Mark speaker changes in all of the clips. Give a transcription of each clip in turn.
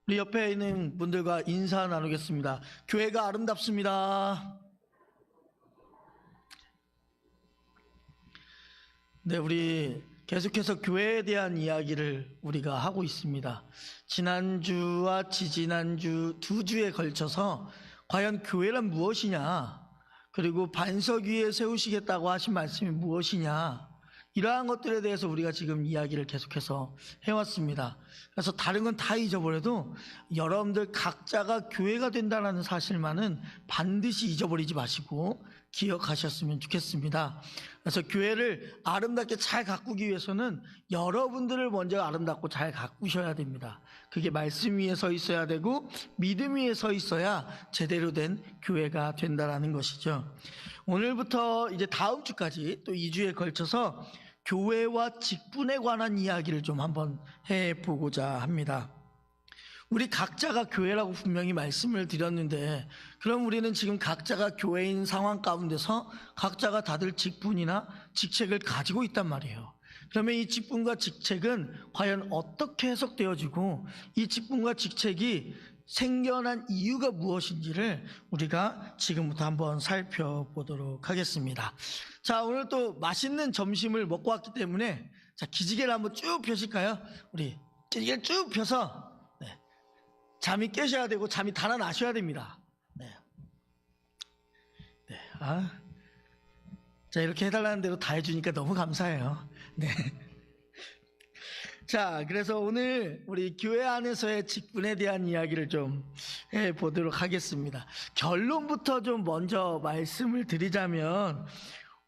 Speaker 1: 우리 옆에 있는 분들과 인사 나누겠습니다. 교회가 아름답습니다. 네, 우리 계속해서 교회에 대한 이야기를 우리가 하고 있습니다. 지난주와 지지난주 두 주에 걸쳐서 과연 교회란 무엇이냐, 그리고 반석 위에 세우시겠다고 하신 말씀이 무엇이냐, 이러한 것들에 대해서 우리가 지금 이야기를 계속해서 해왔습니다. 그래서 다른 건 다 잊어버려도 여러분들 각자가 교회가 된다는 사실만은 반드시 잊어버리지 마시고 기억하셨으면 좋겠습니다. 그래서 교회를 아름답게 잘 가꾸기 위해서는 여러분들을 먼저 아름답고 잘 가꾸셔야 됩니다. 그게 말씀 위에 서 있어야 되고 믿음 위에 서 있어야 제대로 된 교회가 된다는 것이죠. 오늘부터 이제 다음 주까지 또 2주에 걸쳐서 교회와 직분에 관한 이야기를 좀 한번 해보고자 합니다. 우리 각자가 교회라고 분명히 말씀을 드렸는데, 그럼 우리는 지금 각자가 교회인 상황 가운데서 각자가 다들 직분이나 직책을 가지고 있단 말이에요. 그러면 이 직분과 직책은 과연 어떻게 해석되어지고 이 직분과 직책이 생겨난 이유가 무엇인지를 우리가 지금부터 한번 살펴보도록 하겠습니다. 자, 오늘 또 맛있는 점심을 먹고 왔기 때문에 자, 기지개를 한번 쭉 펴실까요? 우리 기지개를 쭉 펴서 잠이 깨셔야 되고 잠이 달아나셔야 됩니다. 자, 이렇게 해달라는 대로 다 해주니까 너무 감사해요. 자, 그래서 오늘 우리 교회 안에서의 직분에 대한 이야기를 좀 해보도록 하겠습니다. 결론부터 좀 먼저 말씀을 드리자면,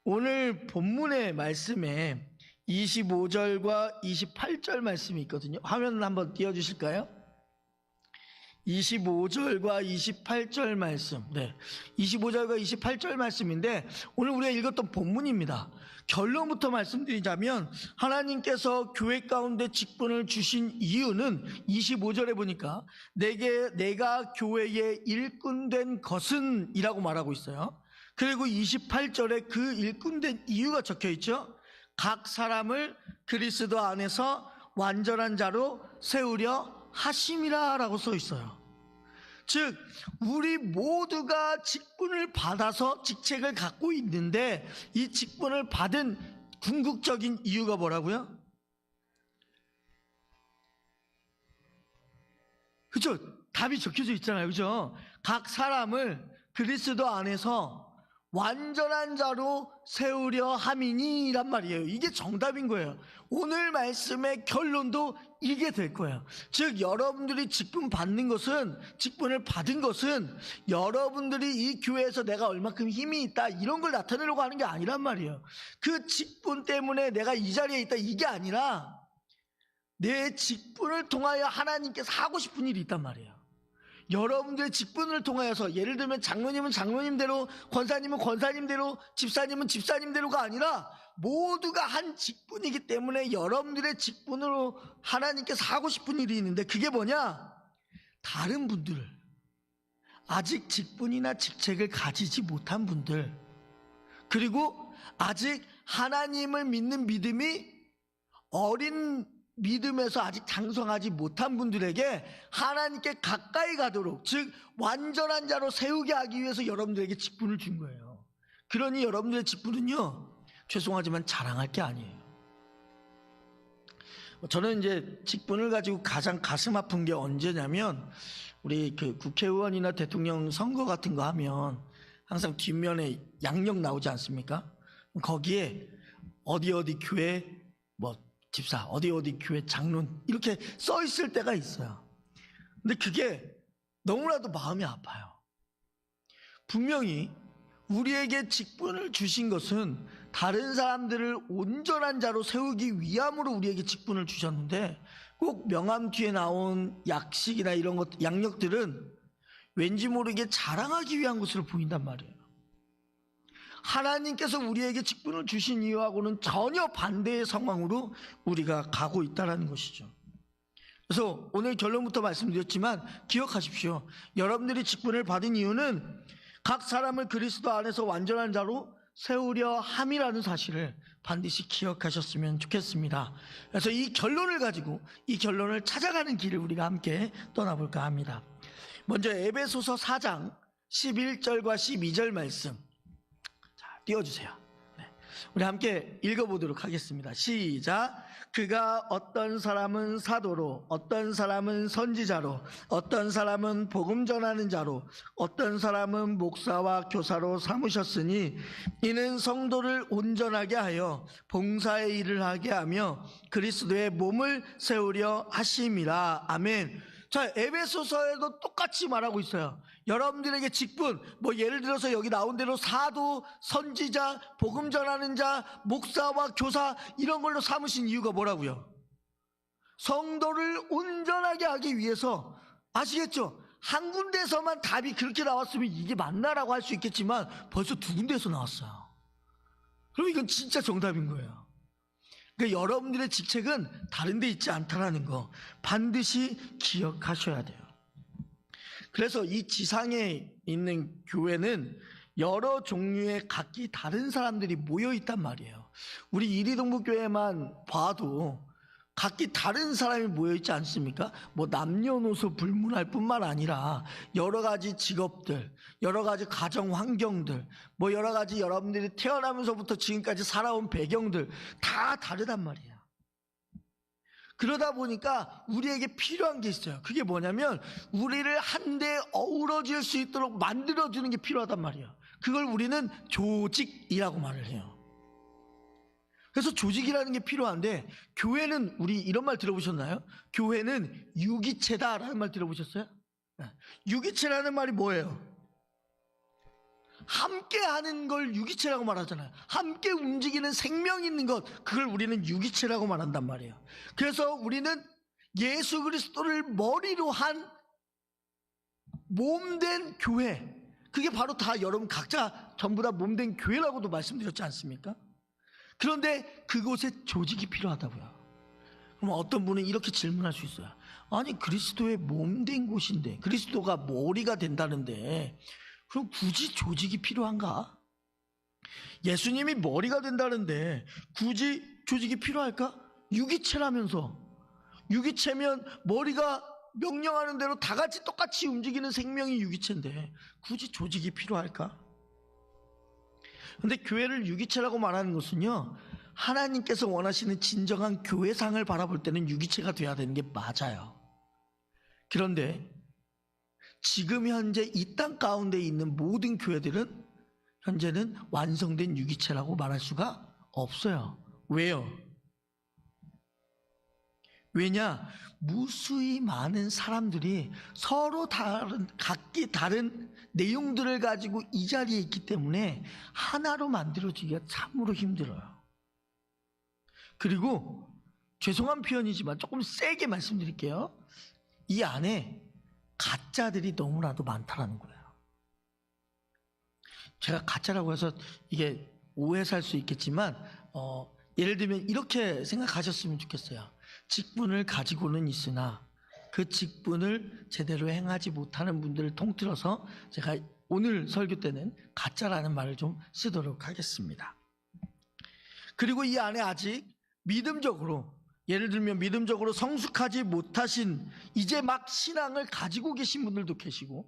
Speaker 1: 오늘 본문의 말씀에 25절과 28절 말씀이 있거든요. 화면을 한번 띄워주실까요? 25절과 28절 말씀. 25절과 28절 말씀인데 오늘 우리가 읽었던 본문입니다. 결론부터 말씀드리자면, 하나님께서 교회 가운데 직분을 주신 이유는 25절에 보니까 내가 교회의 일꾼된 것은 이라고 말하고 있어요. 그리고 28절에 그 일꾼된 이유가 적혀 있죠. 각 사람을 그리스도 안에서 완전한 자로 세우려 하심이라 라고 써 있어요. 즉, 우리 모두가 직분을 받아서 직책을 갖고 있는데, 이 직분을 받은 궁극적인 이유가 뭐라고요? 그죠? 답이 적혀져 있잖아요. 그죠? 각 사람을 그리스도 안에서 완전한 자로 세우려 함이니 란 말이에요. 이게 정답인 거예요. 오늘 말씀의 결론도 이게 될 거예요. 즉, 여러분들이 직분 받는 것은, 직분을 받은 것은 여러분들이 이 교회에서 내가 얼마큼 힘이 있다 이런 걸 나타내려고 하는 게 아니란 말이에요. 그 직분 때문에 내가 이 자리에 있다 이게 아니라 내 직분을 통하여 하나님께서 하고 싶은 일이 있단 말이에요. 여러분들의 직분을 통하여서, 예를 들면 장로님은 장로님대로, 권사님은 권사님대로, 집사님은 집사님대로가 아니라 모두가 한 직분이기 때문에 여러분들의 직분으로 하나님께서 하고 싶은 일이 있는데, 그게 뭐냐? 다른 분들, 아직 직분이나 직책을 가지지 못한 분들, 그리고 아직 하나님을 믿는 믿음이 어린 믿음에서 아직 장성하지 못한 분들에게 하나님께 가까이 가도록, 즉 완전한 자로 세우게 하기 위해서 여러분들에게 직분을 준 거예요. 그러니 여러분들의 직분은요, 죄송하지만 자랑할 게 아니에요. 저는 이제 직분을 가지고 가장 가슴 아픈 게 언제냐면, 우리 그 국회의원이나 대통령 선거 같은 거 하면 항상 뒷면에 양력 나오지 않습니까? 거기에 어디 교회 집사, 어디 교회 장론 이렇게 써 있을 때가 있어요. 근데 그게 너무나도 마음이 아파요. 분명히 우리에게 직분을 주신 것은 다른 사람들을 온전한 자로 세우기 위함으로 우리에게 직분을 주셨는데, 꼭 명함 뒤에 나온 약식이나 이런 것, 양력들은 왠지 모르게 자랑하기 위한 것으로 보인단 말이에요. 하나님께서 우리에게 직분을 주신 이유하고는 전혀 반대의 상황으로 우리가 가고 있다는 것이죠. 그래서 오늘 결론부터 말씀드렸지만 기억하십시오. 여러분들이 직분을 받은 이유는 각 사람을 그리스도 안에서 완전한 자로 세우려 함이라는 사실을 반드시 기억하셨으면 좋겠습니다. 그래서 이 결론을 가지고 이 결론을 찾아가는 길을 우리가 함께 떠나볼까 합니다. 먼저 에베소서 4장 11절과 12절 말씀, 자, 띄워주세요. 네. 우리 함께 읽어보도록 하겠습니다. 시작. 그가 어떤 사람은 사도로, 어떤 사람은 선지자로, 어떤 사람은 복음 전하는 자로, 어떤 사람은 목사와 교사로 삼으셨으니 이는 성도를 온전하게 하여 봉사의 일을 하게 하며 그리스도의 몸을 세우려 하심이라. 아멘. 자, 에베소서에도 똑같이 말하고 있어요. 여러분들에게 직분, 뭐 예를 들어서 여기 나온 대로 사도, 선지자, 복음 전하는 자, 목사와 교사 이런 걸로 삼으신 이유가 뭐라고요? 성도를 온전하게 하기 위해서. 아시겠죠? 한 군데서만 답이 그렇게 나왔으면 이게 맞나라고 할 수 있겠지만 벌써 두 군데에서 나왔어요. 그럼 이건 진짜 정답인 거예요. 그러니까 여러분들의 직책은 다른 데 있지 않다라는 거 반드시 기억하셔야 돼요. 그래서 이 지상에 있는 교회는 여러 종류의 각기 다른 사람들이 모여 있단 말이에요. 우리 이리동부교회만 봐도 각기 다른 사람이 모여 있지 않습니까? 뭐 남녀노소 불문할 뿐만 아니라 여러 가지 직업들, 여러 가지 가정 환경들, 뭐 여러 가지 여러분들이 태어나면서부터 지금까지 살아온 배경들 다 다르단 말이에요. 그러다 보니까 우리에게 필요한 게 있어요. 그게 뭐냐면 우리를 한데 어우러질 수 있도록 만들어주는 게 필요하단 말이에요. 그걸 우리는 조직이라고 말을 해요. 그래서 조직이라는 게 필요한데, 교회는, 우리 이런 말 들어보셨나요? 교회는 유기체다라는 말 들어보셨어요? 유기체라는 말이 뭐예요? 함께 하는 걸 유기체라고 말하잖아요. 함께 움직이는 생명 있는 것, 그걸 우리는 유기체라고 말한단 말이에요. 그래서 우리는 예수 그리스도를 머리로 한 몸된 교회, 그게 바로 다 여러분 각자 전부 다 몸된 교회라고도 말씀드렸지 않습니까? 그런데 그곳에 조직이 필요하다고요. 그럼 어떤 분은 이렇게 질문할 수 있어요. 아니, 그리스도의 몸된 곳인데, 그리스도가 머리가 된다는데 그럼 굳이 조직이 필요한가? 예수님이 머리가 된다는데 굳이 조직이 필요할까? 유기체라면서. 유기체면 머리가 명령하는 대로 다 같이 똑같이 움직이는 생명이 유기체인데 굳이 조직이 필요할까? 근데 교회를 유기체라고 말하는 것은요, 하나님께서 원하시는 진정한 교회상을 바라볼 때는 유기체가 돼야 되는 게 맞아요. 그런데 지금 현재 이 땅 가운데 있는 모든 교회들은 현재는 완성된 유기체라고 말할 수가 없어요. 왜요? 왜냐? 무수히 많은 사람들이 서로 다른, 각기 다른 내용들을 가지고 이 자리에 있기 때문에 하나로 만들어지기가 참으로 힘들어요. 그리고 죄송한 표현이지만 조금 세게 말씀드릴게요. 이 안에 가짜들이 너무나도 많다라는 거예요. 제가 가짜라고 해서 이게 오해 살 수 있겠지만 예를 들면 이렇게 생각하셨으면 좋겠어요. 직분을 가지고는 있으나 그 직분을 제대로 행하지 못하는 분들을 통틀어서 제가 오늘 설교 때는 가짜라는 말을 좀 쓰도록 하겠습니다. 그리고 이 안에 아직 믿음적으로, 예를 들면 믿음적으로 성숙하지 못하신 이제 막 신앙을 가지고 계신 분들도 계시고,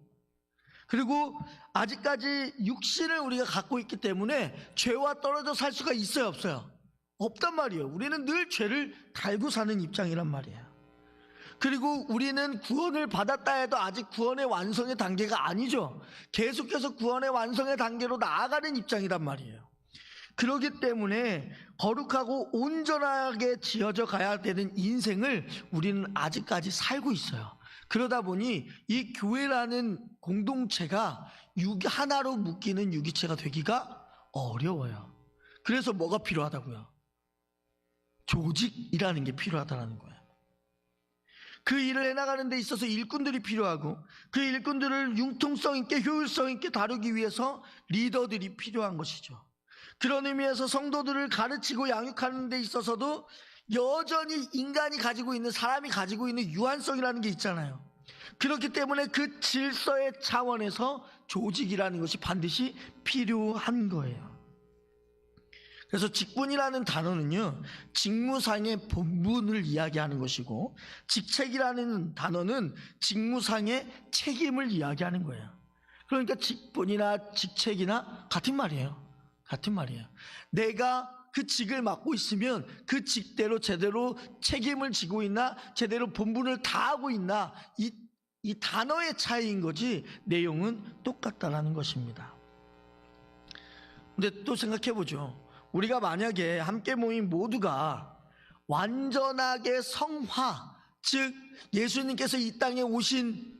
Speaker 1: 그리고 아직까지 육신을 우리가 갖고 있기 때문에 죄와 떨어져 살 수가 있어요, 없어요? 없단 말이에요. 우리는 늘 죄를 달고 사는 입장이란 말이에요. 그리고 우리는 구원을 받았다 해도 아직 구원의 완성의 단계가 아니죠. 계속해서 구원의 완성의 단계로 나아가는 입장이란 말이에요. 그렇기 때문에 거룩하고 온전하게 지어져 가야 되는 인생을 우리는 아직까지 살고 있어요. 그러다 보니 이 교회라는 공동체가 하나로 묶이는 유기체가 되기가 어려워요. 그래서 뭐가 필요하다고요? 조직이라는 게 필요하다는 거예요. 그 일을 해나가는 데 있어서 일꾼들이 필요하고, 그 일꾼들을 융통성 있게 효율성 있게 다루기 위해서 리더들이 필요한 것이죠. 그런 의미에서 성도들을 가르치고 양육하는 데 있어서도 여전히 인간이 가지고 있는, 사람이 가지고 있는 유한성이라는 게 있잖아요. 그렇기 때문에 그 질서의 차원에서 조직이라는 것이 반드시 필요한 거예요. 그래서 직분이라는 단어는요, 직무상의 본분을 이야기하는 것이고, 직책이라는 단어는 직무상의 책임을 이야기하는 거예요. 그러니까 직분이나 직책이나 같은 말이에요. 같은 말이에요. 내가 그 직을 맡고 있으면 그 직대로 제대로 책임을 지고 있나, 제대로 본분을 다하고 있나, 이 단어의 차이인 거지 내용은 똑같다라는 것입니다. 근데 또 생각해 보죠. 우리가 만약에 함께 모인 모두가 완전하게 성화, 즉 예수님께서 이 땅에 오신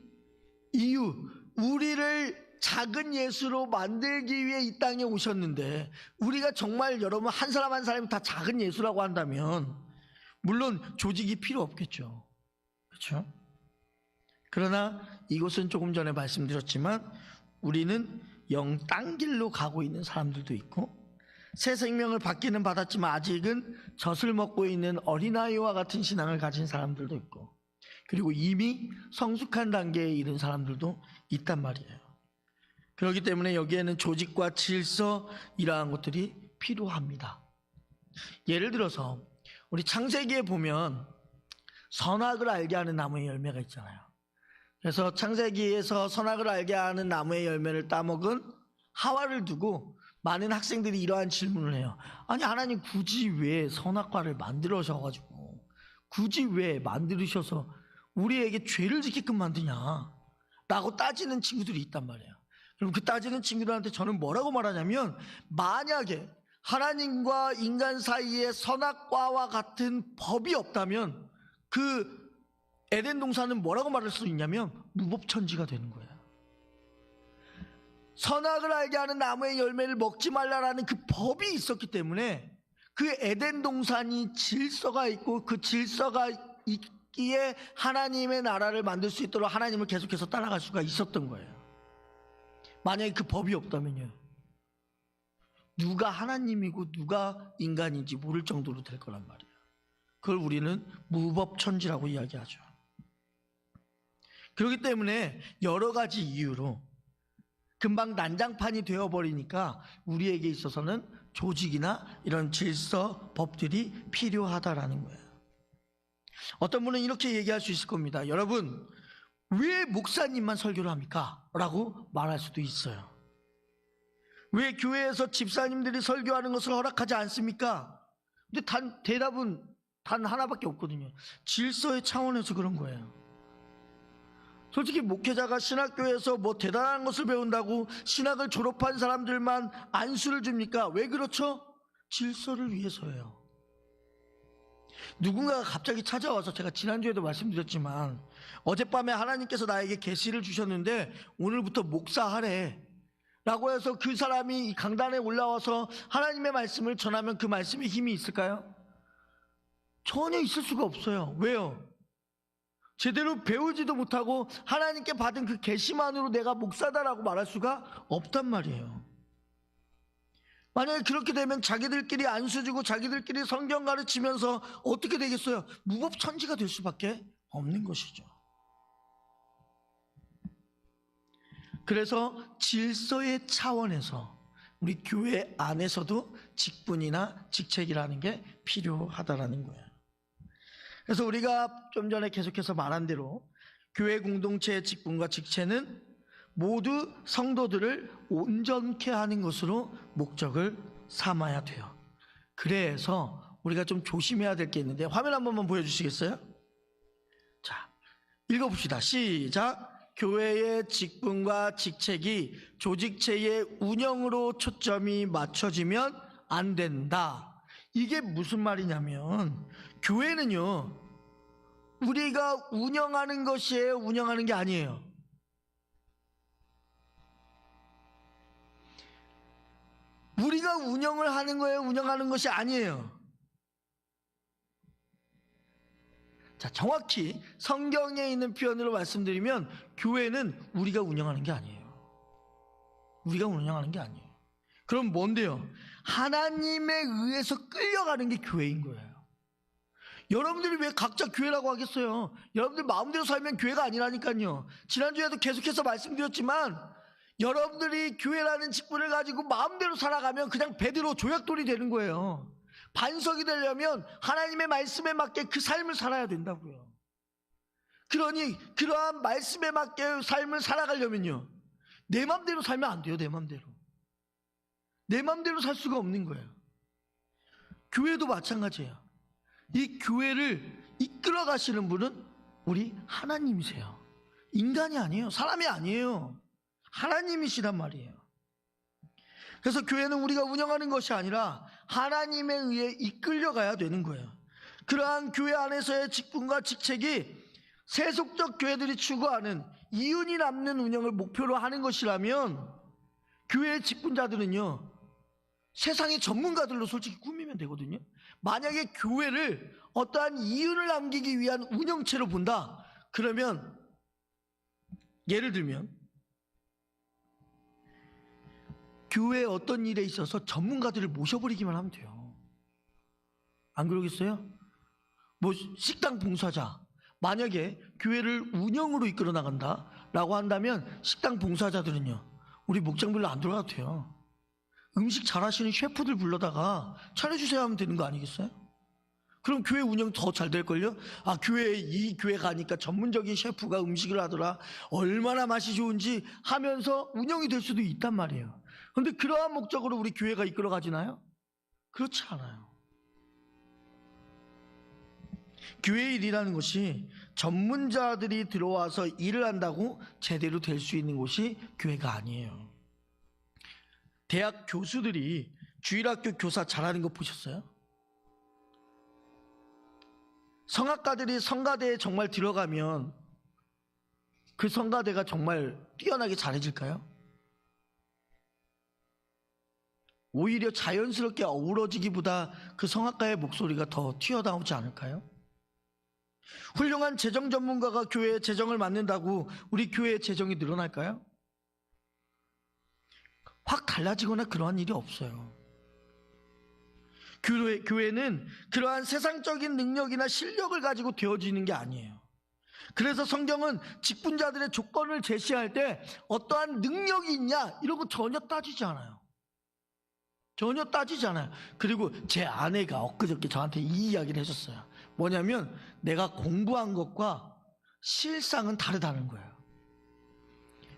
Speaker 1: 이유, 우리를 작은 예수로 만들기 위해 이 땅에 오셨는데, 우리가 정말 여러분 한 사람 한 사람이 다 작은 예수라고 한다면 물론 조직이 필요 없겠죠. 그렇죠? 그러나 이것은 조금 전에 말씀드렸지만 우리는 영 딴 길로 가고 있는 사람들도 있고, 새 생명을 받기는 받았지만 아직은 젖을 먹고 있는 어린아이와 같은 신앙을 가진 사람들도 있고, 그리고 이미 성숙한 단계에 이른 사람들도 있단 말이에요. 그렇기 때문에 여기에는 조직과 질서, 이러한 것들이 필요합니다. 예를 들어서 우리 창세기에 보면 선악을 알게 하는 나무의 열매가 있잖아요. 그래서 창세기에서 선악을 알게 하는 나무의 열매를 따먹은 하와를 두고 많은 학생들이 이러한 질문을 해요. 아니, 하나님 굳이 왜 선악과를 만들으셔가지고, 굳이 왜 만들으셔서 우리에게 죄를 짓게끔 만드냐 라고 따지는 친구들이 있단 말이에요. 그럼 그 따지는 친구들한테 저는 뭐라고 말하냐면, 만약에 하나님과 인간 사이에 선악과와 같은 법이 없다면 그 에덴 동산은 뭐라고 말할 수 있냐면 무법천지가 되는 거예요. 선악을 알게 하는 나무의 열매를 먹지 말라라는 그 법이 있었기 때문에 그 에덴 동산이 질서가 있고, 그 질서가 있기에 하나님의 나라를 만들 수 있도록 하나님을 계속해서 따라갈 수가 있었던 거예요. 만약에 그 법이 없다면요, 누가 하나님이고 누가 인간인지 모를 정도로 될 거란 말이에요. 그걸 우리는 무법천지라고 이야기하죠. 그렇기 때문에 여러 가지 이유로 금방 난장판이 되어버리니까 우리에게 있어서는 조직이나 이런 질서, 법들이 필요하다라는 거예요. 어떤 분은 이렇게 얘기할 수 있을 겁니다. 여러분, 왜 목사님만 설교를 합니까? 라고 말할 수도 있어요. 왜 교회에서 집사님들이 설교하는 것을 허락하지 않습니까? 근데 대답은 단 하나밖에 없거든요. 질서의 차원에서 그런 거예요. 솔직히 목회자가 신학교에서 뭐 대단한 것을 배운다고 신학을 졸업한 사람들만 안수를 줍니까? 왜 그렇죠? 질서를 위해서예요. 누군가가 갑자기 찾아와서, 제가 지난주에도 말씀드렸지만 어젯밤에 하나님께서 나에게 계시를 주셨는데 오늘부터 목사하래 라고 해서 그 사람이 이 강단에 올라와서 하나님의 말씀을 전하면 그 말씀에 힘이 있을까요? 전혀 있을 수가 없어요. 왜요? 제대로 배우지도 못하고 하나님께 받은 그 계시만으로 내가 목사다라고 말할 수가 없단 말이에요. 만약에 그렇게 되면 자기들끼리 안수 주고 자기들끼리 성경 가르치면서 어떻게 되겠어요? 무법천지가 될 수밖에 없는 것이죠. 그래서 질서의 차원에서 우리 교회 안에서도 직분이나 직책이라는 게 필요하다라는 거예요. 그래서 우리가 좀 전에 계속해서 말한 대로 교회 공동체의 직분과 직책은 모두 성도들을 온전케 하는 것으로 목적을 삼아야 돼요. 그래서 우리가 좀 조심해야 될 게 있는데, 화면 한 번만 보여주시겠어요? 자, 읽어봅시다. 시작. 교회의 직분과 직책이 조직체의 운영으로 초점이 맞춰지면 안 된다. 이게 무슨 말이냐면, 교회는요, 우리가 운영하는 것이에요, 운영하는 게 아니에요. 우리가 운영을 하는 거예요, 운영하는 것이 아니에요. 자, 정확히 성경에 있는 표현으로 말씀드리면 교회는 우리가 운영하는 게 아니에요. 우리가 운영하는 게 아니에요. 그럼 뭔데요? 하나님에 의해서 끌려가는 게 교회인 거예요. 여러분들이 왜 각자 교회라고 하겠어요? 여러분들 마음대로 살면 교회가 아니라니까요. 지난주에도 계속해서 말씀드렸지만 여러분들이 교회라는 직분을 가지고 마음대로 살아가면 그냥 베드로 조약돌이 되는 거예요. 반석이 되려면 하나님의 말씀에 맞게 그 삶을 살아야 된다고요. 그러니 그러한 말씀에 맞게 삶을 살아가려면요, 내 맘대로 살면 안 돼요. 내 맘대로 살 수가 없는 거예요. 교회도 마찬가지예요. 이 교회를 이끌어 가시는 분은 우리 하나님이세요. 인간이 아니에요. 사람이 아니에요. 하나님이시단 말이에요. 그래서 교회는 우리가 운영하는 것이 아니라 하나님에 의해 이끌려가야 되는 거예요. 그러한 교회 안에서의 직분과 직책이 세속적 교회들이 추구하는 이윤이 남는 운영을 목표로 하는 것이라면 교회의 직분자들은요, 세상의 전문가들로 솔직히 꾸미면 되거든요. 만약에 교회를 어떠한 이윤을 남기기 위한 운영체로 본다, 그러면 예를 들면 교회의 어떤 일에 있어서 전문가들을 모셔버리기만 하면 돼요. 안 그러겠어요? 뭐 식당 봉사자, 만약에 교회를 운영으로 이끌어 나간다라고 한다면 식당 봉사자들은요, 우리 목장별로 안 들어가도 돼요. 음식 잘하시는 셰프들 불러다가 차려주세요 하면 되는 거 아니겠어요? 그럼 교회 운영 더 잘 될걸요? 아, 이 교회 가니까 전문적인 셰프가 음식을 하더라, 얼마나 맛이 좋은지 하면서 운영이 될 수도 있단 말이에요. 그런데 그러한 목적으로 우리 교회가 이끌어 가지나요? 그렇지 않아요. 교회 일이라는 것이 전문자들이 들어와서 일을 한다고 제대로 될 수 있는 곳이 교회가 아니에요. 대학 교수들이 주일학교 교사 잘하는 거 보셨어요? 성악가들이 성가대에 정말 들어가면 그 성가대가 정말 뛰어나게 잘해질까요? 오히려 자연스럽게 어우러지기보다 그 성악가의 목소리가 더 튀어나오지 않을까요? 훌륭한 재정 전문가가 교회의 재정을 맡는다고 우리 교회의 재정이 늘어날까요? 확 달라지거나 그러한 일이 없어요. 교회는 그러한 세상적인 능력이나 실력을 가지고 되어지는 게 아니에요. 그래서 성경은 직분자들의 조건을 제시할 때 어떠한 능력이 있냐 이런 거 전혀 따지지 않아요. 전혀 따지지 않아요. 그리고 제 아내가 엊그저께 저한테 이 이야기를 해줬어요. 뭐냐면 내가 공부한 것과 실상은 다르다는 거예요.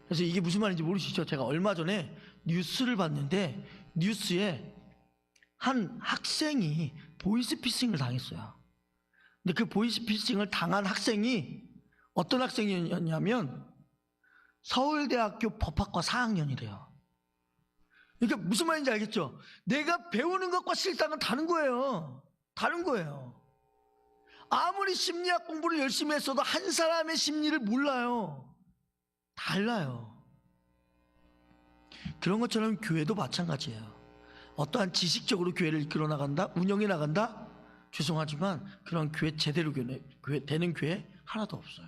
Speaker 1: 그래서 이게 무슨 말인지 모르시죠? 제가 얼마 전에 뉴스를 봤는데 뉴스에 한 학생이 보이스피싱을 당했어요. 근데 그 보이스피싱을 당한 학생이 어떤 학생이었냐면 서울대학교 법학과 4학년이래요. 그러니까 무슨 말인지 알겠죠? 내가 배우는 것과 실상은 다른 거예요. 다른 거예요. 아무리 심리학 공부를 열심히 했어도 한 사람의 심리를 몰라요. 달라요. 그런 것처럼 교회도 마찬가지예요. 어떠한 지식적으로 교회를 이끌어 나간다, 운영해 나간다? 죄송하지만 그런 교회 제대로 되는 교회 하나도 없어요.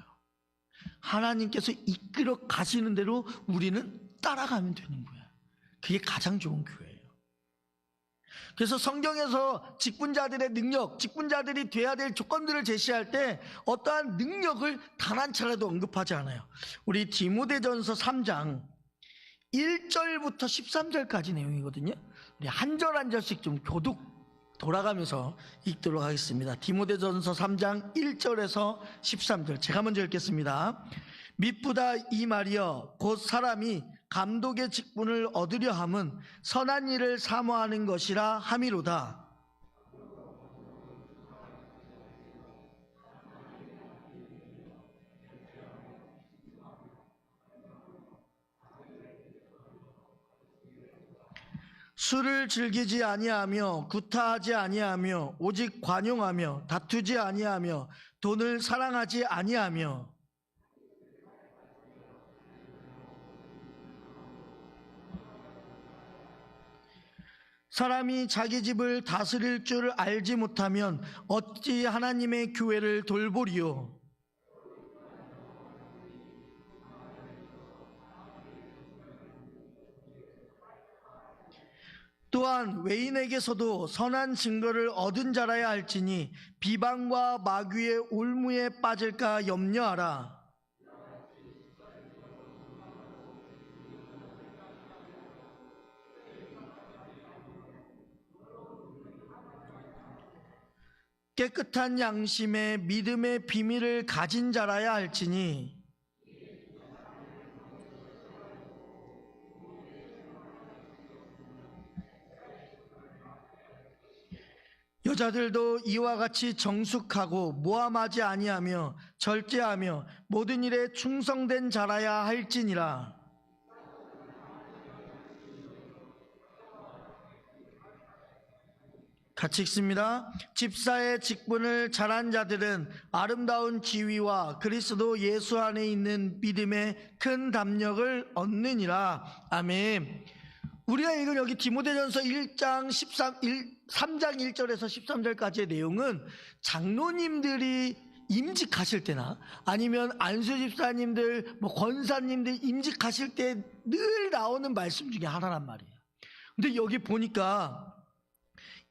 Speaker 1: 하나님께서 이끌어 가시는 대로 우리는 따라가면 되는 거예요. 그게 가장 좋은 교회예요. 그래서 성경에서 직분자들의 능력, 직분자들이 돼야 될 조건들을 제시할 때 어떠한 능력을 단 한 차례도 언급하지 않아요. 우리 디모데전서 3장 1절부터 13절까지 내용이거든요. 우리 한 절 한 절씩 좀 교독 돌아가면서 읽도록 하겠습니다. 디모데전서 3장 1절에서 13절 제가 먼저 읽겠습니다. 미쁘다 이 말이여 곧 사람이 감독의 직분을 얻으려 함은 선한 일을 사모하는 것이라 함이로다. 술을 즐기지 아니하며 구타하지 아니하며 오직 관용하며 다투지 아니하며 돈을 사랑하지 아니하며 사람이 자기 집을 다스릴 줄 알지 못하면 어찌 하나님의 교회를 돌보리요. 또한 외인에게서도 선한 증거를 얻은 자라야 할지니 비방과 마귀의 올무에 빠질까 염려하라. 깨끗한 양심에 믿음의 비밀을 가진 자라야 할지니 여자들도 이와 같이 정숙하고 모함하지 아니하며 절제하며 모든 일에 충성된 자라야 할지니라. 같이 읽습니다. 집사의 직분을 잘한 자들은 아름다운 지위와 그리스도 예수 안에 있는 믿음의 큰 담력을 얻느니라. 아멘. 우리가 읽은 여기 디모데전서 3장 1절에서 13절까지의 내용은 장로님들이 임직하실 때나 아니면 안수 집사님들, 권사님들 임직하실 때 늘 나오는 말씀 중에 하나란 말이에요. 근데 여기 보니까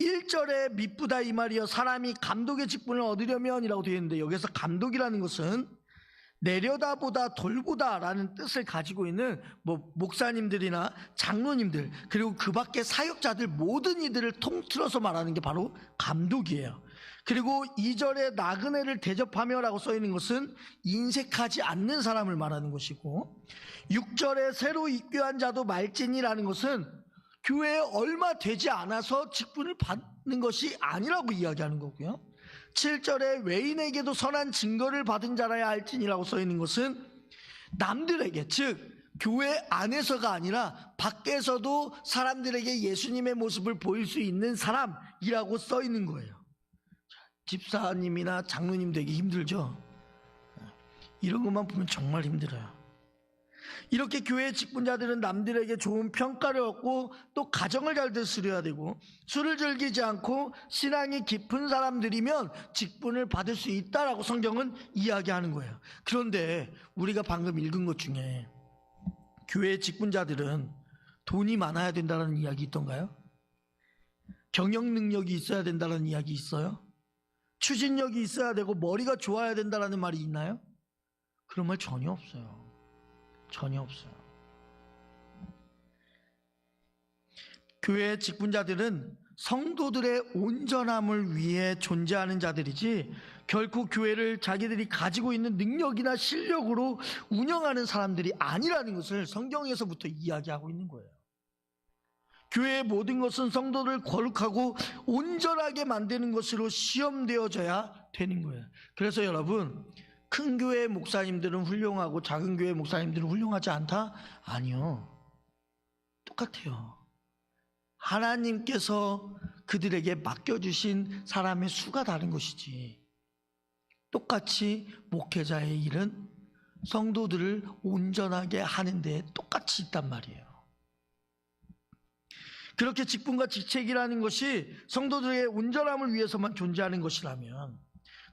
Speaker 1: 1절에 미쁘다 이 말이요, 사람이 감독의 직분을 얻으려면 이라고 되어 있는데, 여기서 감독이라는 것은 내려다보다 돌보다 라는 뜻을 가지고 있는 목사님들이나 장로님들, 그리고 그 밖의 사역자들 모든 이들을 통틀어서 말하는 게 바로 감독이에요. 그리고 2절에 나그네를 대접하며 라고 써 있는 것은 인색하지 않는 사람을 말하는 것이고, 6절에 새로 입교한 자도 말진이라는 것은 교회에 얼마 되지 않아서 직분을 받는 것이 아니라고 이야기하는 거고요. 7절에 외인에게도 선한 증거를 받은 자라야 할지니라고 써 있는 것은 남들에게, 즉 교회 안에서가 아니라 밖에서도 사람들에게 예수님의 모습을 보일 수 있는 사람이라고 써 있는 거예요. 집사님이나 장로님 되기 힘들죠. 이런 것만 보면 정말 힘들어요. 이렇게 교회의 직분자들은 남들에게 좋은 평가를 얻고 또 가정을 잘 다스려야 되고 술을 즐기지 않고 신앙이 깊은 사람들이면 직분을 받을 수 있다라고 성경은 이야기하는 거예요. 그런데 우리가 방금 읽은 것 중에 교회의 직분자들은 돈이 많아야 된다는 이야기 있던가요? 경영 능력이 있어야 된다는 이야기 있어요? 추진력이 있어야 되고 머리가 좋아야 된다는 말이 있나요? 그런 말 전혀 없어요. 전혀 없어요. 교회의 직분자들은 성도들의 온전함을 위해 존재하는 자들이지 결코 교회를 자기들이 가지고 있는 능력이나 실력으로 운영하는 사람들이 아니라는 것을 성경에서부터 이야기하고 있는 거예요. 교회의 모든 것은 성도를 거룩하고 온전하게 만드는 것으로 시험되어져야 되는 거예요. 그래서 여러분, 큰 교회 목사님들은 훌륭하고 작은 교회 목사님들은 훌륭하지 않다? 아니요. 똑같아요. 하나님께서 그들에게 맡겨주신 사람의 수가 다른 것이지, 똑같이 목회자의 일은 성도들을 온전하게 하는 데 똑같이 있단 말이에요. 그렇게 직분과 직책이라는 것이 성도들의 온전함을 위해서만 존재하는 것이라면,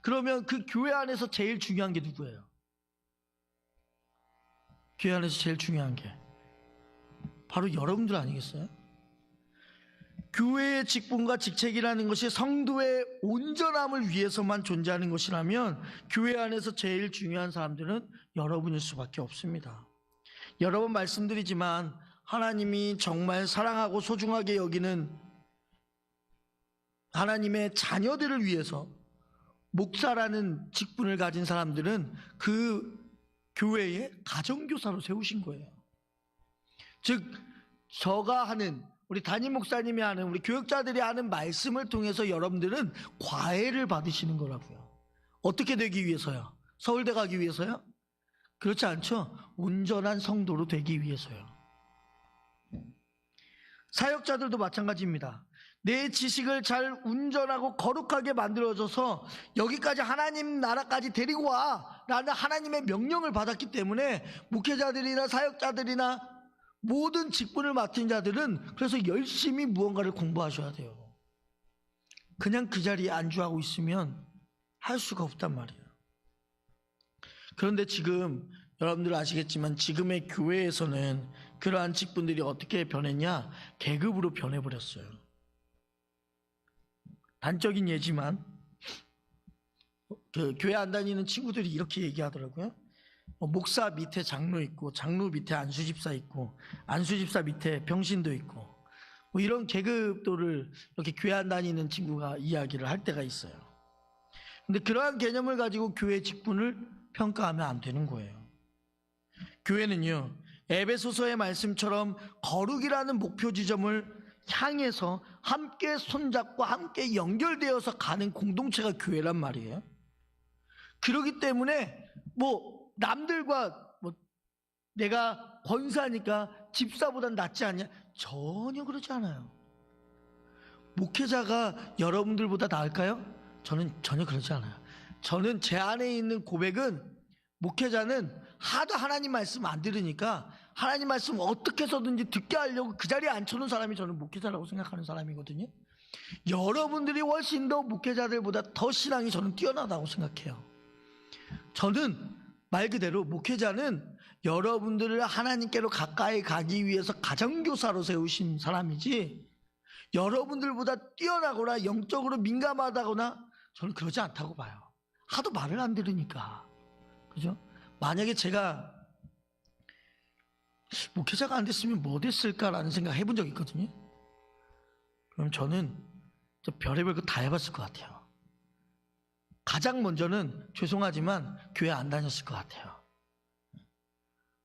Speaker 1: 그러면 그 교회 안에서 제일 중요한 게 누구예요? 교회 안에서 제일 중요한 게 바로 여러분들 아니겠어요? 교회의 직분과 직책이라는 것이 성도의 온전함을 위해서만 존재하는 것이라면 교회 안에서 제일 중요한 사람들은 여러분일 수밖에 없습니다. 여러 번 말씀드리지만 하나님이 정말 사랑하고 소중하게 여기는 하나님의 자녀들을 위해서 목사라는 직분을 가진 사람들은 그 교회에 가정교사로 세우신 거예요. 즉 저가 하는, 우리 담임 목사님이 하는, 우리 교육자들이 하는 말씀을 통해서 여러분들은 과외를 받으시는 거라고요. 어떻게 되기 위해서요? 서울대 가기 위해서요? 그렇지 않죠. 온전한 성도로 되기 위해서요. 사역자들도 마찬가지입니다. 내 지식을 잘 운전하고 거룩하게 만들어줘서 여기까지 하나님 나라까지 데리고 와 라는 하나님의 명령을 받았기 때문에 목회자들이나 사역자들이나 모든 직분을 맡은 자들은 그래서 열심히 무언가를 공부하셔야 돼요. 그냥 그 자리에 안주하고 있으면 할 수가 없단 말이에요. 그런데 지금 여러분들 아시겠지만 지금의 교회에서는 그러한 직분들이 어떻게 변했냐? 계급으로 변해버렸어요. 단적인 예지만 교회 안 다니는 친구들이 이렇게 얘기하더라고요. 목사 밑에 장로 있고 장로 밑에 안수집사 있고 안수집사 밑에 병신도 있고 이런 계급도를 이렇게 교회 안 다니는 친구가 이야기를 할 때가 있어요. 근데 그러한 개념을 가지고 교회 직분을 평가하면 안 되는 거예요. 교회는요, 에베소서의 말씀처럼 거룩이라는 목표 지점을 향해서 함께 손잡고 함께 연결되어서 가는 공동체가 교회란 말이에요. 그렇기 때문에 남들과 내가 권사니까 집사보단 낫지 않냐? 전혀 그렇지 않아요. 목회자가 여러분들보다 나을까요? 저는 전혀 그렇지 않아요. 저는 제 안에 있는 고백은, 목회자는 하도 하나님 말씀 안 들으니까 하나님 말씀 어떻게 해서든지 듣게 하려고 그 자리에 앉혀놓은 사람이 저는 목회자라고 생각하는 사람이거든요. 여러분들이 훨씬 더 목회자들보다 더 신앙이 저는 뛰어나다고 생각해요. 저는 말 그대로 목회자는 여러분들을 하나님께로 가까이 가기 위해서 가정교사로 세우신 사람이지, 여러분들보다 뛰어나거나 영적으로 민감하다거나 저는 그러지 않다고 봐요. 하도 말을 안 들으니까. 그죠? 만약에 제가 목회자가 안 됐으면 뭐 됐을까라는 생각 해본 적 있거든요. 그럼 저는 별의별 거 다 해봤을 것 같아요. 가장 먼저는 죄송하지만 교회 안 다녔을 것 같아요.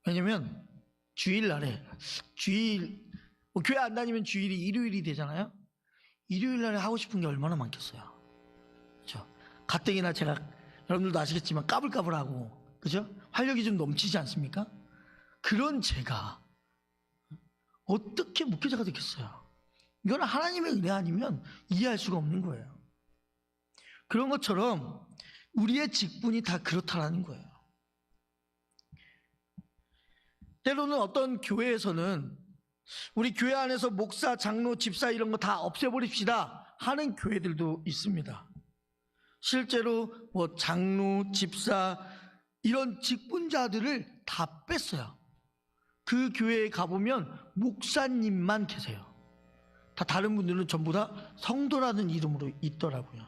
Speaker 1: 왜냐면 주일날에 교회 안 다니면 주일이 일요일이 되잖아요. 일요일날에 하고 싶은 게 얼마나 많겠어요. 그렇죠? 가뜩이나 제가 여러분들도 아시겠지만 까불까불하고, 그죠? 활력이 좀 넘치지 않습니까? 그런 제가 어떻게 목회자가 됐겠어요? 이건 하나님의 은혜 아니면 이해할 수가 없는 거예요. 그런 것처럼 우리의 직분이 다 그렇다라는 거예요. 때로는 어떤 교회에서는 우리 교회 안에서 목사, 장로, 집사 이런 거 다 없애버립시다 하는 교회들도 있습니다. 실제로 장로, 집사 이런 직분자들을 다 뺐어요. 그 교회에 가보면 목사님만 계세요. 다 다른 분들은 전부 다 성도라는 이름으로 있더라고요.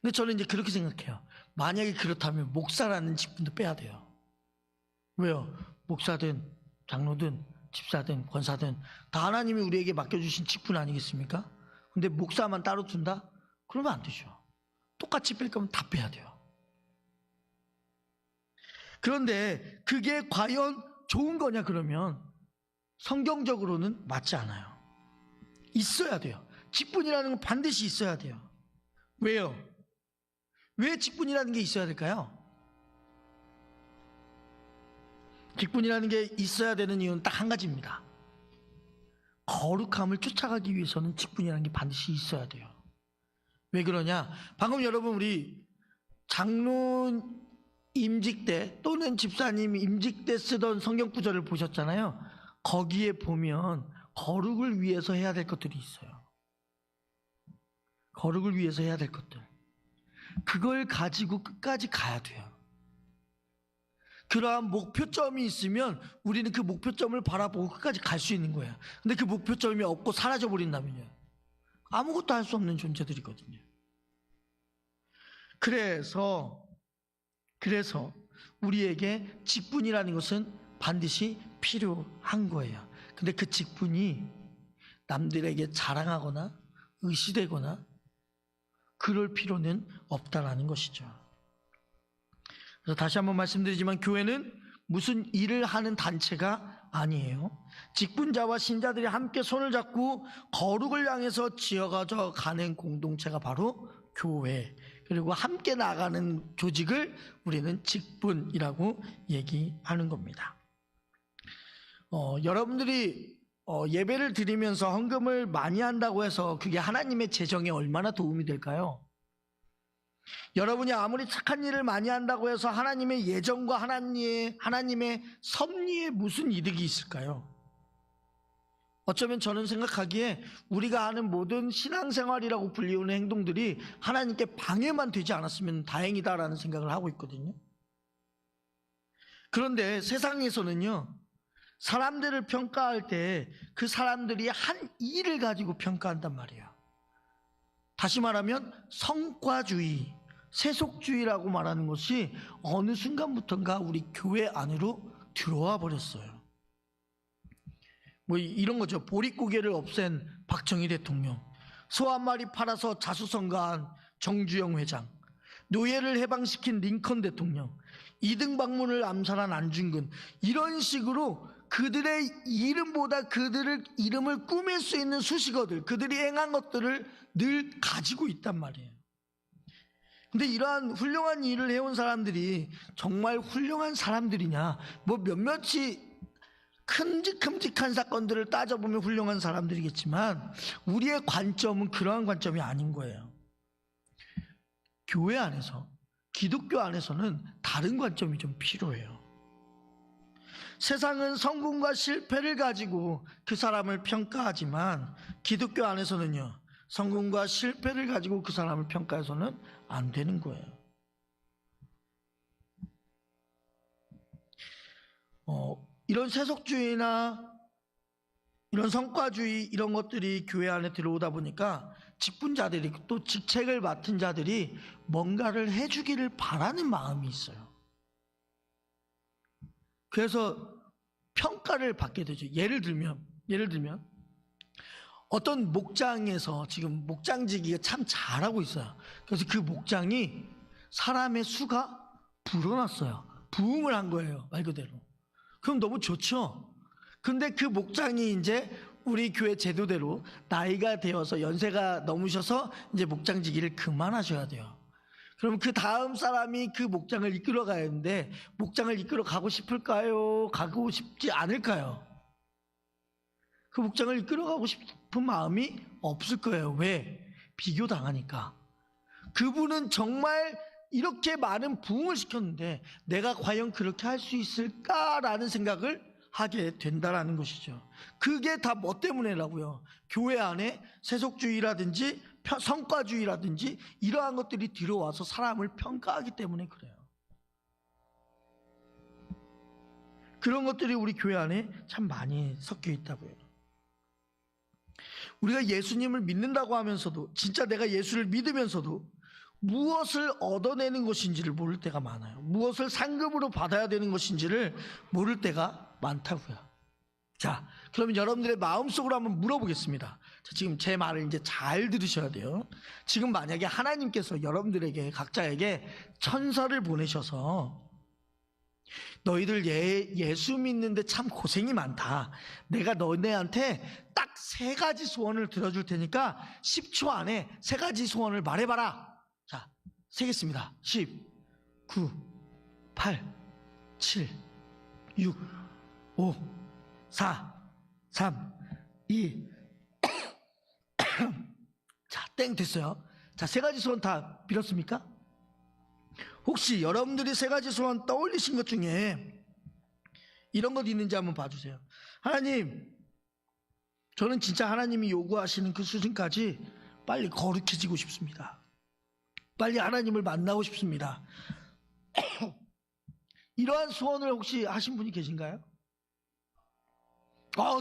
Speaker 1: 근데 저는 이제 그렇게 생각해요. 만약에 그렇다면 목사라는 직분도 빼야 돼요. 왜요? 목사든 장로든 집사든 권사든 다 하나님이 우리에게 맡겨주신 직분 아니겠습니까? 근데 목사만 따로 둔다? 그러면 안 되죠. 똑같이 뺄 거면 다 빼야 돼요. 그런데 그게 과연 좋은 거냐 그러면 성경적으로는 맞지 않아요. 있어야 돼요. 직분이라는 건 반드시 있어야 돼요. 왜요? 왜 직분이라는 게 있어야 될까요? 직분이라는 게 있어야 되는 이유는 딱 한 가지입니다. 거룩함을 쫓아가기 위해서는 직분이라는 게 반드시 있어야 돼요. 왜 그러냐? 방금 여러분 우리 장로 임직 때 또는 집사님 임직 때 쓰던 성경 구절을 보셨잖아요. 거기에 보면 거룩을 위해서 해야 될 것들이 있어요. 거룩을 위해서 해야 될 것들. 그걸 가지고 끝까지 가야 돼요. 그러한 목표점이 있으면 우리는 그 목표점을 바라보고 끝까지 갈 수 있는 거예요. 근데 그 목표점이 없고 사라져버린다면요, 아무것도 할 수 없는 존재들이거든요. 그래서 우리에게 직분이라는 것은 반드시 필요한 거예요. 근데 그 직분이 남들에게 자랑하거나 의시되거나 그럴 필요는 없다라는 것이죠. 그래서 다시 한번 말씀드리지만 교회는 무슨 일을 하는 단체가 아니에요. 직분자와 신자들이 함께 손을 잡고 거룩을 향해서 지어가져 가는 공동체가 바로 교회, 그리고 함께 나가는 조직을 우리는 직분이라고 얘기하는 겁니다. 여러분들이 예배를 드리면서 헌금을 많이 한다고 해서 그게 하나님의 재정에 얼마나 도움이 될까요? 여러분이 아무리 착한 일을 많이 한다고 해서 하나님의 예정과 하나님의 섭리에 무슨 이득이 있을까요? 어쩌면 저는 생각하기에 우리가 하는 모든 신앙생활이라고 불리우는 행동들이 하나님께 방해만 되지 않았으면 다행이다라는 생각을 하고 있거든요. 그런데 세상에서는요, 사람들을 평가할 때 그 사람들이 한 일을 가지고 평가한단 말이에요. 다시 말하면 성과주의, 세속주의라고 말하는 것이 어느 순간부터인가 우리 교회 안으로 들어와 버렸어요. 이런 거죠. 보릿고개를 없앤 박정희 대통령, 소 한 마리 팔아서 자수성가한 정주영 회장, 노예를 해방시킨 링컨 대통령, 이등박문을 암살한 안중근, 이런 식으로 그들의 이름보다 그들의 이름을 꾸밀 수 있는 수식어들, 그들이 행한 것들을 늘 가지고 있단 말이에요. 근데 이러한 훌륭한 일을 해온 사람들이 정말 훌륭한 사람들이냐? 뭐 몇몇이 큼직큼직한 사건들을 따져보면 훌륭한 사람들이겠지만 우리의 관점은 그러한 관점이 아닌 거예요. 교회 안에서, 기독교 안에서는 다른 관점이 좀 필요해요. 세상은 성공과 실패를 가지고 그 사람을 평가하지만 기독교 안에서는요, 성공과 실패를 가지고 그 사람을 평가해서는 안 되는 거예요. 이런 세속주의나 이런 성과주의 이런 것들이 교회 안에 들어오다 보니까 직분자들이, 또 직책을 맡은 자들이 뭔가를 해주기를 바라는 마음이 있어요. 그래서 평가를 받게 되죠. 예를 들면 어떤 목장에서 지금 목장지기가 참 잘하고 있어요. 그래서 그 목장이 사람의 수가 불어났어요. 부흥을 한 거예요, 말 그대로. 그럼 너무 좋죠. 근데 그 목장이 이제 우리 교회 제도대로 나이가 되어서 연세가 넘으셔서 이제 목장지기를 그만하셔야 돼요. 그럼 그 다음 사람이 그 목장을 이끌어 가야 하는데, 목장을 이끌어 가고 싶을까요? 가고 싶지 않을까요? 그 목장을 이끌어 가고 싶은 마음이 없을 거예요. 왜? 비교당하니까. 그분은 정말 이렇게 많은 부흥을 시켰는데 내가 과연 그렇게 할 수 있을까라는 생각을 하게 된다라는 것이죠. 그게 다 뭐 때문에라고요? 교회 안에 세속주의라든지 성과주의라든지 이러한 것들이 들어와서 사람을 평가하기 때문에 그래요. 그런 것들이 우리 교회 안에 참 많이 섞여 있다고요. 우리가 예수님을 믿는다고 하면서도, 진짜 내가 예수를 믿으면서도 무엇을 얻어내는 것인지를 모를 때가 많아요. 무엇을 상급으로 받아야 되는 것인지를 모를 때가 많다고요. 자, 그러면 여러분들의 마음속으로 한번 물어보겠습니다. 자, 지금 제 말을 이제 잘 들으셔야 돼요. 지금 만약에 하나님께서 여러분들에게, 각자에게 천사를 보내셔서 너희들 예수 믿는데 참 고생이 많다, 내가 너네한테 딱 3가지 소원을 들어줄 테니까 10초 안에 3가지 소원을 말해봐라. 자, 세겠습니다. 10, 9, 8, 7, 6, 5, 4, 3, 2 자, 땡 됐어요. 자, 3가지 소원 다 빌었습니까? 혹시 여러분들이 3가지 소원 떠올리신 것 중에 이런 것 있는지 한번 봐주세요. 하나님, 저는 진짜 하나님이 요구하시는 그 수준까지 빨리 거룩해지고 싶습니다. 빨리 하나님을 만나고 싶습니다. 이러한 소원을 혹시 하신 분이 계신가요?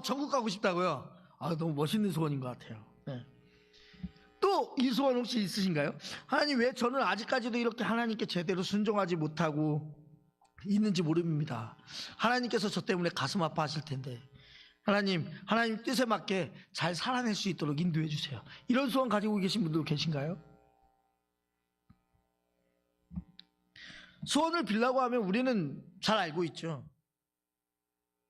Speaker 1: 천국 가고 싶다고요? 너무 멋있는 소원인 것 같아요. 네. 또 이 소원 혹시 있으신가요? 하나님, 왜 저는 아직까지도 이렇게 하나님께 제대로 순종하지 못하고 있는지 모릅니다. 하나님께서 저 때문에 가슴 아파하실 텐데 하나님 뜻에 맞게 잘 살아낼 수 있도록 인도해 주세요. 이런 소원 가지고 계신 분들 계신가요? 소원을 빌라고 하면 우리는 잘 알고 있죠.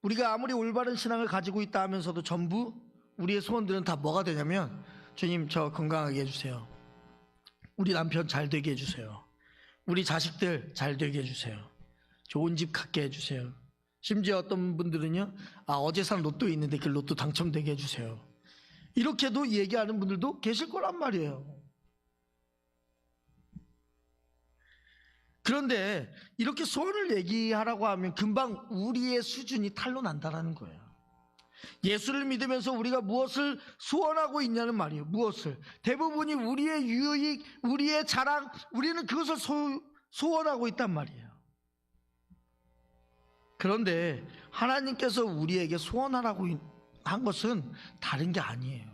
Speaker 1: 우리가 아무리 올바른 신앙을 가지고 있다 하면서도 전부 우리의 소원들은 다 뭐가 되냐면, 주님, 저 건강하게 해주세요. 우리 남편 잘 되게 해주세요. 우리 자식들 잘 되게 해주세요. 좋은 집 갖게 해주세요. 심지어 어떤 분들은요, 어제 산 로또 있는데 그 로또 당첨되게 해주세요. 이렇게도 얘기하는 분들도 계실 거란 말이에요. 그런데 이렇게 소원을 얘기하라고 하면 금방 우리의 수준이 탄로 난다라는 거예요. 예수를 믿으면서 우리가 무엇을 소원하고 있냐는 말이에요. 무엇을? 대부분이 우리의 유익, 우리의 자랑, 우리는 그것을 소원하고 있단 말이에요. 그런데 하나님께서 우리에게 소원하라고 한 것은 다른 게 아니에요.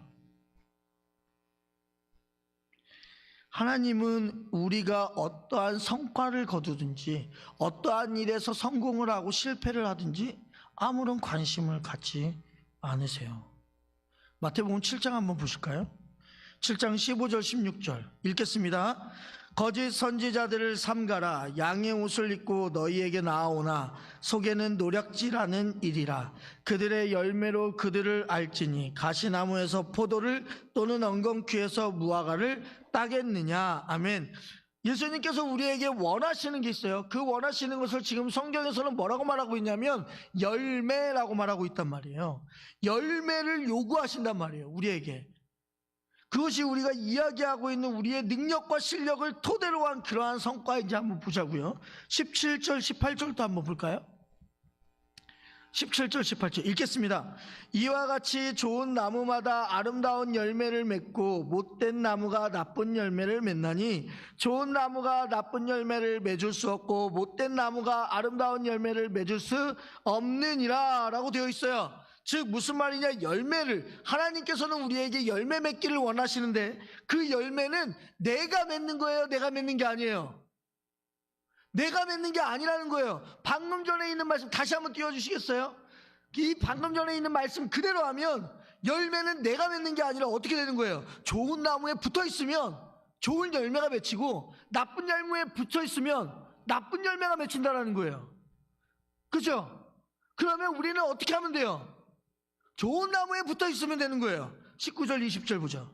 Speaker 1: 하나님은 우리가 어떠한 성과를 거두든지 어떠한 일에서 성공을 하고 실패를 하든지 아무런 관심을 갖지 않으세요. 마태복음 7장 한번 보실까요? 7장 15절 16절 읽겠습니다. 거짓 선지자들을 삼가라. 양의 옷을 입고 너희에게 나아오나 속에는 노략질하는 일이라. 그들의 열매로 그들을 알지니 가시나무에서 포도를 또는 엉겅퀴에서 무화과를 따겠느냐. 아멘. 예수님께서 우리에게 원하시는 게 있어요. 그 원하시는 것을 지금 성경에서는 뭐라고 말하고 있냐면 열매라고 말하고 있단 말이에요. 열매를 요구하신단 말이에요, 우리에게. 그것이 우리가 이야기하고 있는 우리의 능력과 실력을 토대로 한 그러한 성과인지 한번 보자고요. 17절 18절도 한번 볼까요? 17절 18절 읽겠습니다. 이와 같이 좋은 나무마다 아름다운 열매를 맺고 못된 나무가 나쁜 열매를 맺나니 좋은 나무가 나쁜 열매를 맺을 수 없고 못된 나무가 아름다운 열매를 맺을 수 없느니라 라고 되어 있어요. 즉 무슨 말이냐, 열매를, 하나님께서는 우리에게 열매 맺기를 원하시는데 그 열매는 내가 맺는 거예요, 내가 맺는 게 아니에요. 내가 맺는 게 아니라는 거예요. 방금 전에 있는 말씀 다시 한번 띄워주시겠어요? 이 방금 전에 있는 말씀 그대로 하면 열매는 내가 맺는 게 아니라 어떻게 되는 거예요? 좋은 나무에 붙어 있으면 좋은 열매가 맺히고 나쁜 열매에 붙어 있으면 나쁜 열매가 맺힌다라는 거예요. 그렇죠? 그러면 우리는 어떻게 하면 돼요? 좋은 나무에 붙어 있으면 되는 거예요. 19절 20절 보죠.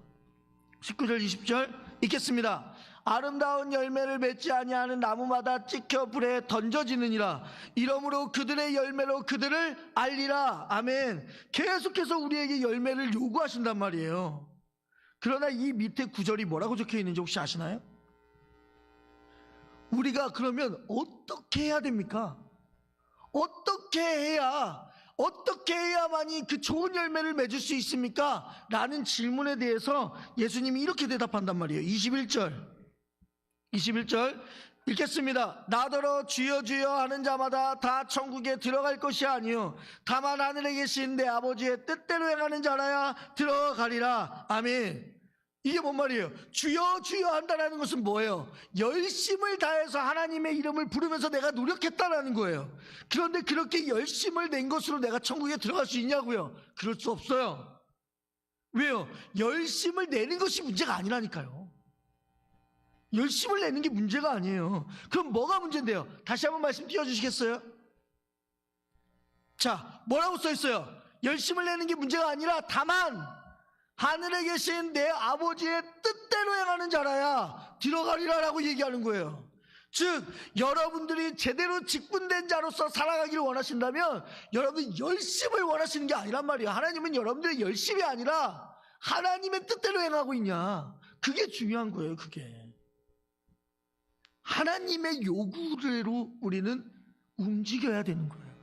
Speaker 1: 19절 20절 읽겠습니다. 아름다운 열매를 맺지 아니하는 나무마다 찍혀 불에 던져지느니라. 이러므로 그들의 열매로 그들을 알리라. 아멘. 계속해서 우리에게 열매를 요구하신단 말이에요. 그러나 이 밑에 구절이 뭐라고 적혀 있는지 혹시 아시나요? 우리가 그러면 어떻게 해야 됩니까? 어떻게 해야만이 그 좋은 열매를 맺을 수 있습니까? 라는 질문에 대해서 예수님이 이렇게 대답한단 말이에요. 21절 읽겠습니다. 나더러 주여 주여 하는 자마다 다 천국에 들어갈 것이 아니요 다만 하늘에 계신 내 아버지의 뜻대로 행하는 자라야 들어가리라. 아멘. 이게 뭔 말이에요? 주여 주여 한다는 것은 뭐예요? 열심을 다해서 하나님의 이름을 부르면서 내가 노력했다라는 거예요. 그런데 그렇게 열심을 낸 것으로 내가 천국에 들어갈 수 있냐고요? 그럴 수 없어요. 왜요? 열심을 내는 것이 문제가 아니라니까요. 열심을 내는 게 문제가 아니에요. 그럼 뭐가 문제인데요? 다시 한번 말씀 띄워주시겠어요? 자, 뭐라고 써 있어요? 열심을 내는 게 문제가 아니라 다만 하늘에 계신 내 아버지의 뜻대로 행하는 자라야 들어가리라 라고 얘기하는 거예요. 즉 여러분들이 제대로 직분된 자로서 살아가기를 원하신다면 여러분이 열심을 원하시는 게 아니란 말이에요. 하나님은 여러분들의 열심이 아니라 하나님의 뜻대로 행하고 있냐, 그게 중요한 거예요. 그게 하나님의 요구대로 우리는 움직여야 되는 거예요.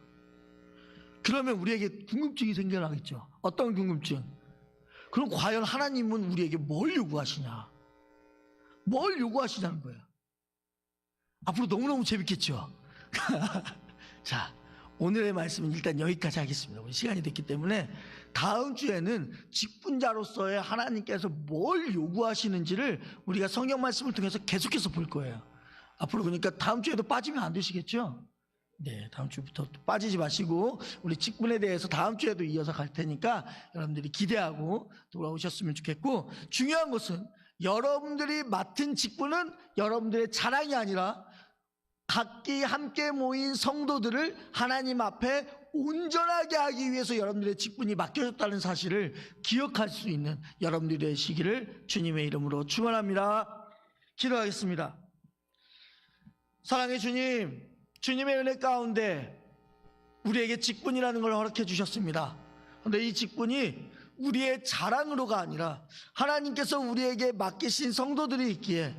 Speaker 1: 그러면 우리에게 궁금증이 생겨나겠죠. 어떤 궁금증? 그럼 과연 하나님은 우리에게 뭘 요구하시냐? 뭘 요구하시냐는 거예요. 앞으로 너무너무 재밌겠죠? 자, 오늘의 말씀은 일단 여기까지 하겠습니다. 우리 시간이 됐기 때문에 다음 주에는 직분자로서의 하나님께서 뭘 요구하시는지를 우리가 성경 말씀을 통해서 계속해서 볼 거예요. 앞으로 그러니까 다음 주에도 빠지면 안 되시겠죠? 네, 다음 주부터 빠지지 마시고 우리 직분에 대해서 다음 주에도 이어서 갈 테니까 여러분들이 기대하고 돌아오셨으면 좋겠고, 중요한 것은 여러분들이 맡은 직분은 여러분들의 자랑이 아니라 각기 함께 모인 성도들을 하나님 앞에 온전하게 하기 위해서 여러분들의 직분이 맡겨졌다는 사실을 기억할 수 있는 여러분들이 되시기를 주님의 이름으로 축원합니다. 기도하겠습니다. 사랑의 주님, 주님의 은혜 가운데 우리에게 직분이라는 걸 허락해 주셨습니다. 그런데 이 직분이 우리의 자랑으로가 아니라 하나님께서 우리에게 맡기신 성도들이 있기에,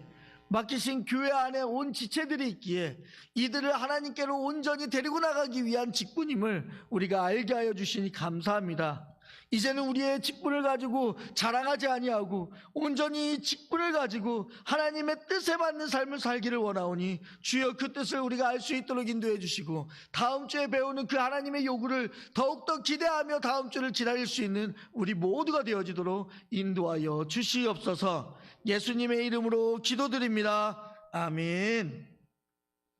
Speaker 1: 맡기신 교회 안에 온 지체들이 있기에 이들을 하나님께로 온전히 데리고 나가기 위한 직분임을 우리가 알게 하여 주시니 감사합니다. 이제는 우리의 직분을 가지고 자랑하지 아니하고 온전히 직분을 가지고 하나님의 뜻에 맞는 삶을 살기를 원하오니 주여 그 뜻을 우리가 알 수 있도록 인도해 주시고 다음 주에 배우는 그 하나님의 요구를 더욱더 기대하며 다음 주를 지나릴 수 있는 우리 모두가 되어지도록 인도하여 주시옵소서. 예수님의 이름으로 기도드립니다. 아멘.